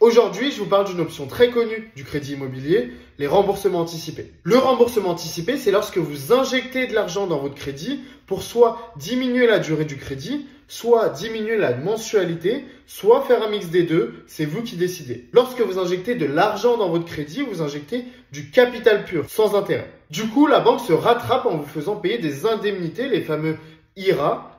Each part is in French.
Aujourd'hui, je vous parle d'une option très connue du crédit immobilier, les remboursements anticipés. Le remboursement anticipé, c'est lorsque vous injectez de l'argent dans votre crédit pour soit diminuer la durée du crédit, soit diminuer la mensualité, soit faire un mix des deux, c'est vous qui décidez. Lorsque vous injectez de l'argent dans votre crédit, vous injectez du capital pur, sans intérêt. Du coup, la banque se rattrape en vous faisant payer des indemnités, les fameux IRA,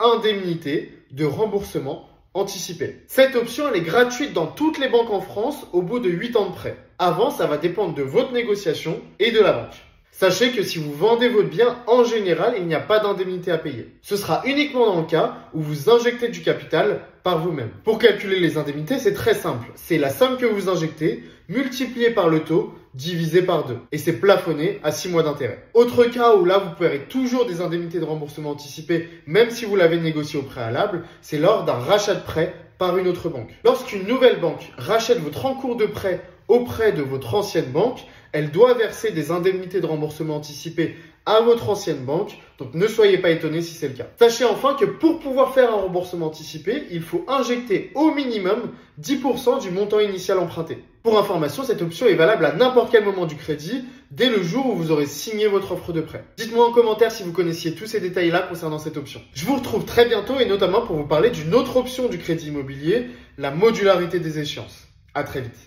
indemnités de remboursement anticipé. Cette option, elle est gratuite dans toutes les banques en France au bout de 8 ans de prêt. Avant, ça va dépendre de votre négociation et de la banque. Sachez que si vous vendez votre bien, en général, il n'y a pas d'indemnité à payer. Ce sera uniquement dans le cas où vous injectez du capital par vous-même. Pour calculer les indemnités, c'est très simple. C'est la somme que vous injectez multipliée par le taux divisé par 2. Et c'est plafonné à 6 mois d'intérêt. Autre cas où là, vous paierez toujours des indemnités de remboursement anticipé, même si vous l'avez négocié au préalable, c'est lors d'un rachat de prêt par une autre banque. Lorsqu'une nouvelle banque rachète votre encours de prêt auprès de votre ancienne banque, elle doit verser des indemnités de remboursement anticipé à votre ancienne banque, donc ne soyez pas étonnés si c'est le cas. Sachez enfin que pour pouvoir faire un remboursement anticipé, il faut injecter au minimum 10% du montant initial emprunté. Pour information, cette option est valable à n'importe quel moment du crédit, dès le jour où vous aurez signé votre offre de prêt. Dites-moi en commentaire si vous connaissiez tous ces détails-là concernant cette option. Je vous retrouve très bientôt et notamment pour vous parler d'une autre option du crédit immobilier, la modularité des échéances. À très vite.